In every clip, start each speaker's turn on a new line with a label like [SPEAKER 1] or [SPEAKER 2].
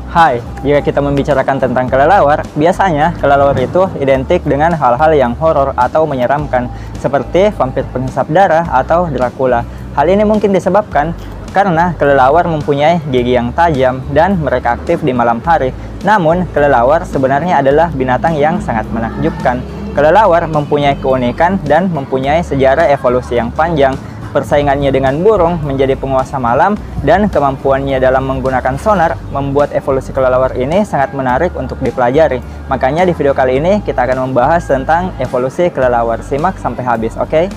[SPEAKER 1] Hai, jika kita membicarakan tentang kelelawar, biasanya kelelawar itu identik dengan hal-hal yang horor atau menyeramkan, seperti vampir penghisap darah atau Dracula. Hal ini mungkin disebabkan karena kelelawar mempunyai gigi yang tajam dan mereka aktif di malam hari. Namun, kelelawar sebenarnya adalah binatang yang sangat menakjubkan. Kelelawar mempunyai keunikan dan mempunyai sejarah evolusi yang panjang. Persaingannya dengan burung menjadi penguasa malam dan kemampuannya dalam menggunakan sonar membuat evolusi kelelawar ini sangat menarik untuk dipelajari. Makanya di video kali ini kita akan membahas tentang evolusi kelelawar. Simak sampai habis, oke?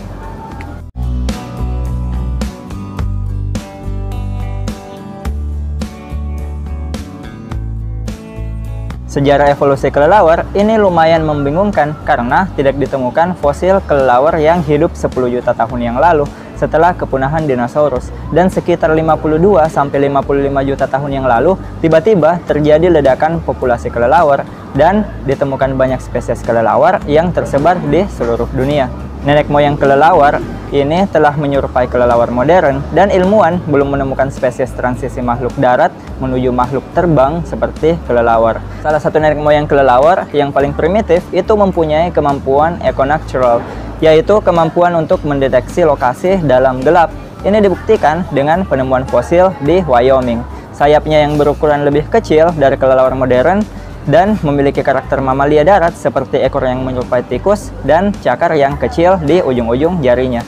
[SPEAKER 1] Sejarah evolusi kelelawar ini lumayan membingungkan karena tidak ditemukan fosil kelelawar yang hidup 10 juta tahun yang lalu setelah kepunahan dinosaurus, dan sekitar 52-55 juta tahun yang lalu tiba-tiba terjadi ledakan populasi kelelawar dan ditemukan banyak spesies kelelawar yang tersebar di seluruh dunia. Nenek moyang kelelawar ini telah menyerupai kelelawar modern dan ilmuwan belum menemukan spesies transisi makhluk darat menuju makhluk terbang seperti kelelawar. Salah satu nenek moyang kelelawar yang paling primitif itu mempunyai kemampuan ekonatural, yaitu kemampuan untuk mendeteksi lokasi dalam gelap. Ini dibuktikan dengan penemuan fosil di Wyoming. Sayapnya yang berukuran lebih kecil dari kelelawar modern dan memiliki karakter mamalia darat seperti ekor yang menyerupai tikus dan cakar yang kecil di ujung-ujung jarinya.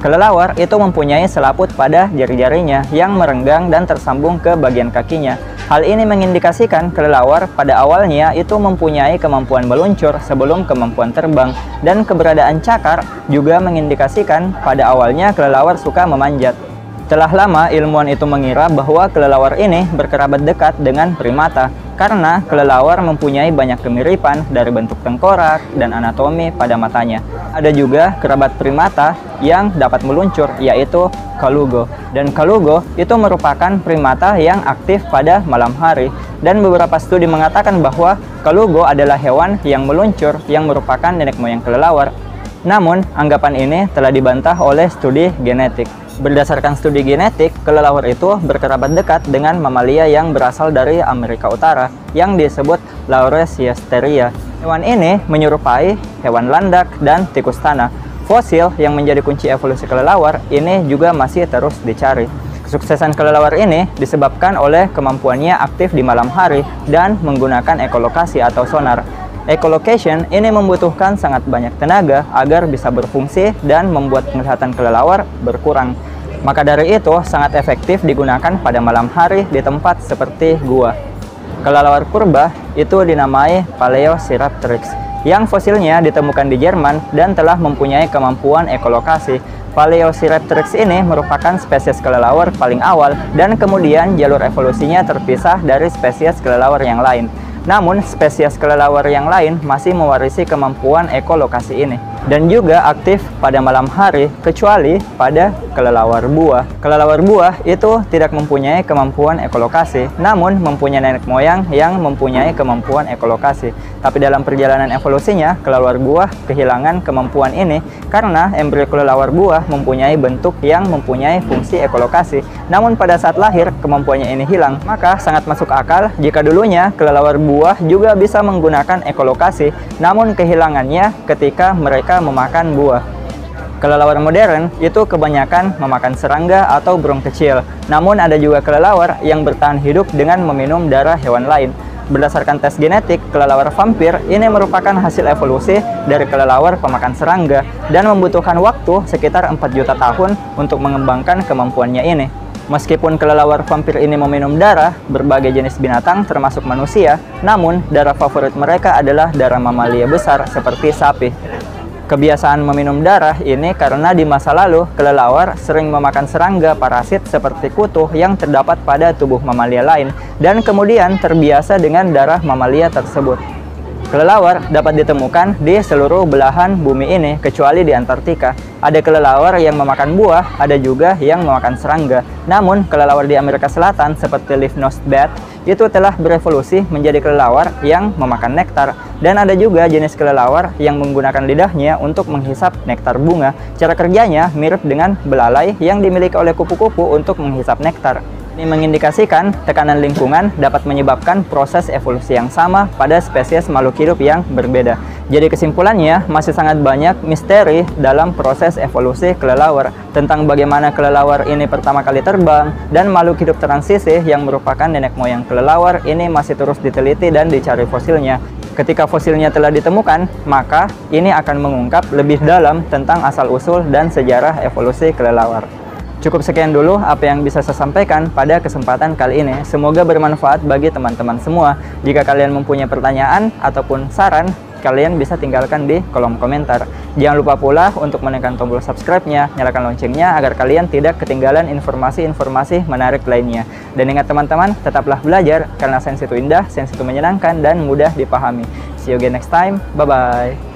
[SPEAKER 1] Kelelawar itu mempunyai selaput pada jari-jarinya yang merenggang dan tersambung ke bagian kakinya. Hal ini mengindikasikan kelelawar pada awalnya itu mempunyai kemampuan meluncur sebelum kemampuan terbang, dan keberadaan cakar juga mengindikasikan pada awalnya kelelawar suka memanjat. Telah lama ilmuwan itu mengira bahwa kelelawar ini berkerabat dekat dengan primata karena kelelawar mempunyai banyak kemiripan dari bentuk tengkorak dan anatomi pada matanya. Ada juga kerabat primata yang dapat meluncur, yaitu kalugo. Dan kalugo itu merupakan primata yang aktif pada malam hari. Dan beberapa studi mengatakan bahwa kalugo adalah hewan yang meluncur yang merupakan nenek moyang kelelawar. Namun, anggapan ini telah dibantah oleh studi genetik. Berdasarkan studi genetik, kelelawar itu berkerabat dekat dengan mamalia yang berasal dari Amerika Utara yang disebut Laurasiasteria. Hewan ini menyerupai hewan landak dan tikus tanah. Fosil yang menjadi kunci evolusi kelelawar ini juga masih terus dicari. Kesuksesan kelelawar ini disebabkan oleh kemampuannya aktif di malam hari dan menggunakan ekolokasi atau sonar. Echolocation ini membutuhkan sangat banyak tenaga agar bisa berfungsi dan membuat penglihatan kelelawar berkurang. Maka dari itu sangat efektif digunakan pada malam hari di tempat seperti gua. Kelelawar purba itu dinamai Paleociraptrix yang fosilnya ditemukan di Jerman dan telah mempunyai kemampuan ekolokasi. Paleociraptrix ini merupakan spesies kelelawar paling awal dan kemudian jalur evolusinya terpisah dari spesies kelelawar yang lain. Namun, spesies kelelawar yang lain masih mewarisi kemampuan ekolokasi ini dan juga aktif pada malam hari kecuali pada kelelawar buah. Kelelawar buah itu tidak mempunyai kemampuan ekolokasi, namun mempunyai nenek moyang yang mempunyai kemampuan ekolokasi. Tapi dalam perjalanan evolusinya, kelelawar buah kehilangan kemampuan ini karena embrio kelelawar buah mempunyai bentuk yang mempunyai fungsi ekolokasi. Namun pada saat lahir, kemampuannya ini hilang. Maka sangat masuk akal jika dulunya kelelawar buah juga bisa menggunakan ekolokasi, namun kehilangannya ketika mereka memakan buah. Kelelawar modern itu kebanyakan memakan serangga atau burung kecil. Namun ada juga kelelawar yang bertahan hidup dengan meminum darah hewan lain. Berdasarkan tes genetik, kelelawar vampir ini merupakan hasil evolusi dari kelelawar pemakan serangga dan membutuhkan waktu sekitar 4 juta tahun untuk mengembangkan kemampuannya ini. Meskipun kelelawar vampir ini meminum darah berbagai jenis binatang termasuk manusia, namun darah favorit mereka adalah darah mamalia besar seperti sapi. Kebiasaan meminum darah ini karena di masa lalu kelelawar sering memakan serangga parasit seperti kutu yang terdapat pada tubuh mamalia lain dan kemudian terbiasa dengan darah mamalia tersebut. Kelelawar dapat ditemukan di seluruh belahan bumi ini kecuali di Antartika. Ada kelelawar yang memakan buah, ada juga yang memakan serangga. Namun kelelawar di Amerika Selatan seperti leaf-nosed bat itu telah berevolusi menjadi kelelawar yang memakan nektar. Dan ada juga jenis kelelawar yang menggunakan lidahnya untuk menghisap nektar bunga. Cara kerjanya mirip dengan belalai yang dimiliki oleh kupu-kupu untuk menghisap nektar. Ini mengindikasikan tekanan lingkungan dapat menyebabkan proses evolusi yang sama pada spesies makhluk hidup yang berbeda. Jadi kesimpulannya, masih sangat banyak misteri dalam proses evolusi kelelawar, tentang bagaimana kelelawar ini pertama kali terbang, dan makhluk hidup transisi yang merupakan nenek moyang kelelawar ini masih terus diteliti dan dicari fosilnya. Ketika fosilnya telah ditemukan, maka ini akan mengungkap lebih dalam tentang asal-usul dan sejarah evolusi kelelawar. Cukup sekian dulu apa yang bisa saya sampaikan pada kesempatan kali ini. Semoga bermanfaat bagi teman-teman semua. Jika kalian mempunyai pertanyaan ataupun saran, kalian bisa tinggalkan di kolom komentar. Jangan lupa pula untuk menekan tombol subscribe-nya, nyalakan loncengnya agar kalian tidak ketinggalan informasi-informasi menarik lainnya. Dan ingat teman-teman, tetaplah belajar karena sains itu indah, sains itu menyenangkan dan mudah dipahami. See you again next time. Bye-bye.